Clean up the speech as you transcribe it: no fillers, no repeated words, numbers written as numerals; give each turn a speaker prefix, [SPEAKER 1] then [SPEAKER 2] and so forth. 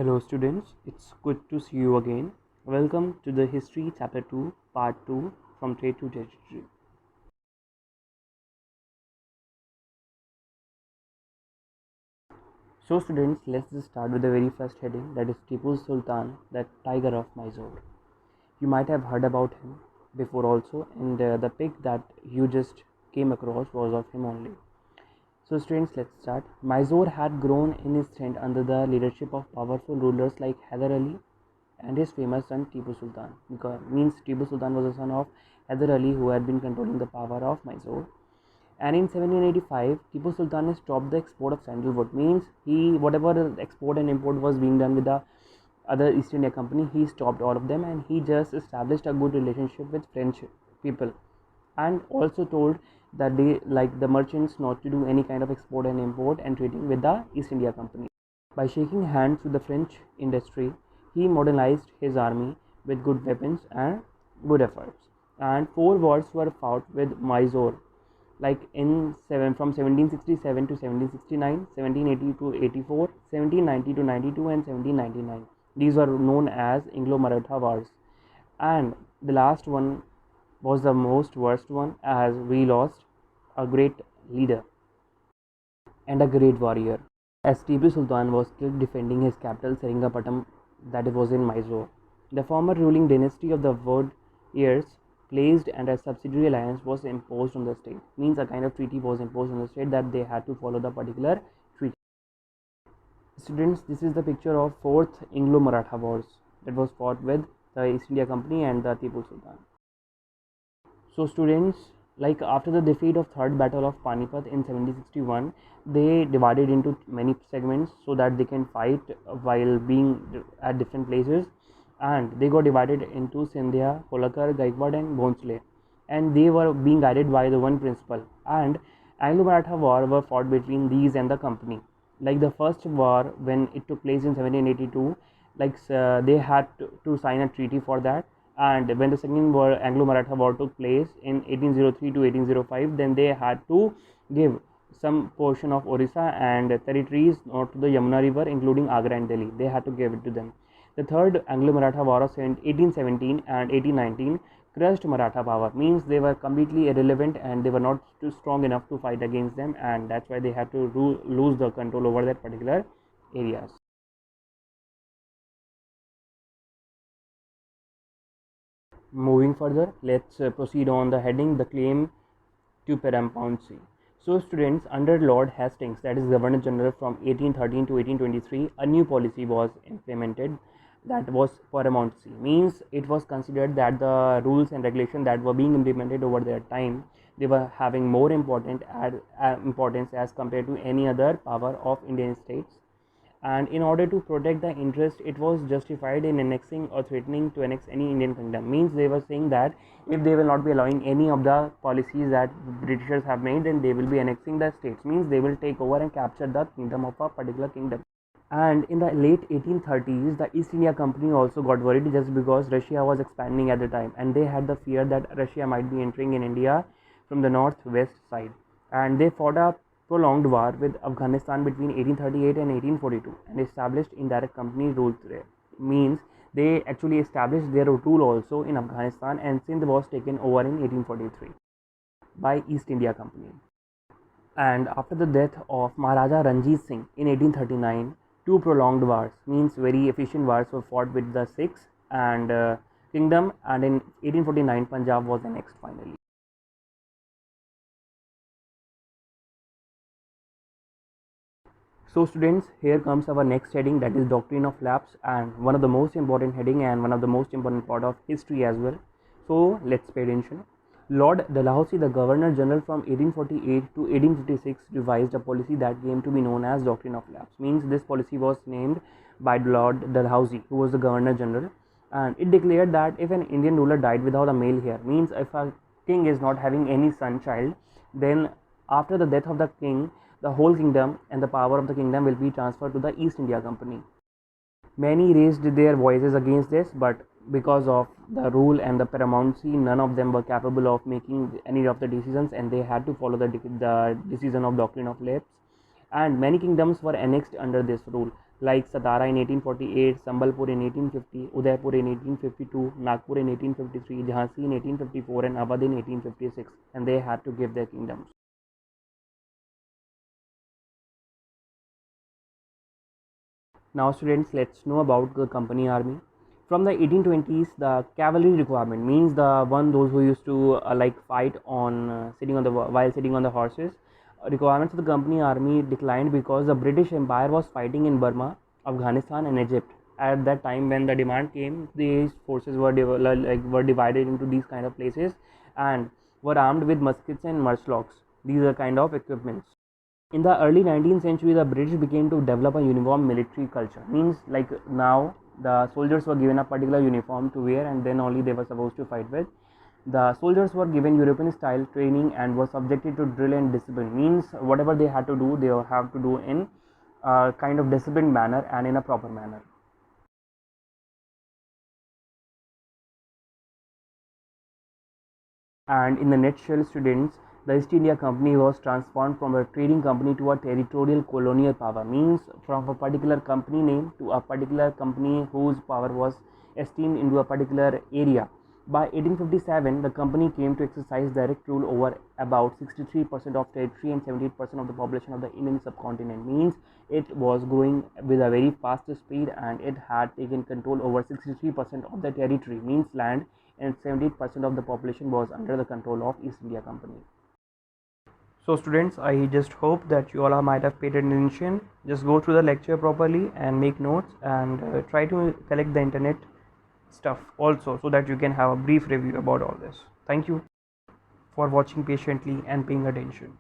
[SPEAKER 1] Hello students, it's good to see you again. Welcome to the History Chapter 2, Part 2 from Trade to Territory. So students, let's just start with the very first heading, that is Tipu Sultan, the Tiger of Mysore. You might have heard about him before also, and the pic that you just came across was of him only. So students, let's start. Mysore had grown in strength under the leadership of powerful rulers like Hyder Ali and his famous son Tipu Sultan. Because means Tipu Sultan was a son of Hyder Ali who had been controlling the power of Mysore. And in 1785, Tipu Sultan stopped the export of sandalwood. Means he whatever export and import was being done with the other East India Company, he stopped all of them and he just established a good relationship with French people, and also told that they like the merchants not to do any kind of export and import and trading with the East India Company. By shaking hands with the French industry, he modernized his army with good weapons and good efforts. And four wars were fought with Mysore, like in from 1767 to 1769, 1780 to 84, 1790 to 92, and 1799. These were known as Anglo-Maratha wars. And the last one was the most worst one, as we lost a great leader and a great warrior, as Tipu Sultan was killed defending his capital Seringapatam, that was in Mysore. The former ruling dynasty of the Wadiyars placed and a subsidiary alliance was imposed on the state. Means a kind of treaty was imposed on the state that they had to follow the particular treaty. Students, this is the picture of fourth Anglo-Maratha wars that was fought with the East India Company and the Tipu Sultan. So students, like after the defeat of third battle of Panipat in 1761, they divided into many segments so that they can fight while being at different places, and they got divided into Sindhya, Holkar, Gaikwad and Bhonsle, and they were being guided by the one principal. And Anglo-Maratha war were fought between these and the company. Like the first war when it took place in 1782, like they had to sign a treaty for that, and when the second war Anglo-Maratha war took place in 1803 to 1805, then they had to give some portion of Orissa and territories north to the Yamuna river, including Agra and Delhi. They had to give it to them. The third Anglo-Maratha war of 1817 and 1819 crushed Maratha power. Means they were completely irrelevant and they were not too strong enough to fight against them, and that's why they had to lose the control over that particular areas. Moving further, let's proceed on the heading, the claim to paramountcy. So students, under Lord Hastings, that is Governor General from 1813 to 1823, a new policy was implemented, that was paramountcy. Means it was considered that the rules and regulations that were being implemented over their time, they were having more importance as compared to any other power of Indian states, and in order to protect the interest, it was justified in annexing or threatening to annex any Indian kingdom. Means they were saying that if they will not be allowing any of the policies that Britishers have made, then they will be annexing the states. Means they will take over and capture the kingdom of a particular kingdom. And in the late 1830s, the East India Company also got worried, just because Russia was expanding at the time, and they had the fear that Russia might be entering in India from the northwest side, and they fought a prolonged war with Afghanistan between 1838 and 1842 and established indirect company rule there. Means they actually established their rule also in Afghanistan, and Sindh was taken over in 1843 by East India Company. And after the death of Maharaja Ranjit Singh in 1839, two prolonged wars, means very efficient wars, were fought with the Sikhs and kingdom, and in 1849 Punjab was annexed finally. So students, here comes our next heading, that is doctrine of lapse, and one of the most important heading and one of the most important part of history as well. So let's pay attention. Lord Dalhousie, the Governor General from 1848 to 1856, devised a policy that came to be known as doctrine of lapse. Means this policy was named by Lord Dalhousie, who was the Governor General, and it declared that if an Indian ruler died without a male heir, means if a king is not having any son child, then after the death of the king, the whole kingdom and the power of the kingdom will be transferred to the East India Company. Many raised their voices against this, but because of the rule and the paramountcy, none of them were capable of making any of the decisions, and they had to follow the decision of doctrine of lapse. And many kingdoms were annexed under this rule. like Satara in 1848, Sambalpur in 1850, Udaipur in 1852, Nagpur in 1853, Jhansi in 1854, and Awadh in 1856, and they had to give their kingdoms. Now students, let's know about the company army. From the 1820s, the cavalry requirement means the one those who used to like fight on sitting on the while sitting on the horses. Requirements of the company army declined because the British Empire was fighting in Burma, Afghanistan, and Egypt. At that time, when the demand came, these forces were were divided into these kind of places and were armed with muskets and matchlocks. These are kind of equipments. In the early 19th century, the British began to develop a uniform military culture. Means like now the soldiers were given a particular uniform to wear and then only they were supposed to fight with. The soldiers were given European style training and were subjected to drill and discipline. Means whatever they had to do, they have to do in a kind of disciplined manner and in a proper manner. And in the nutshell, students, the East India Company was transformed from a trading company to a territorial colonial power. Means from a particular company name to a particular company whose power was esteemed into a particular area. By 1857, the company came to exercise direct rule over about 63% of territory and 78% of the population of the Indian subcontinent. Means it was growing with a very fast speed and it had taken control over 63% of the territory, means land, and 78% of the population was under the control of East India Company. So students, I just hope that you all might have paid attention. Just go through the lecture properly and make notes and try to collect the internet stuff also so that you can have a brief review about all this. Thank you for watching patiently and paying attention.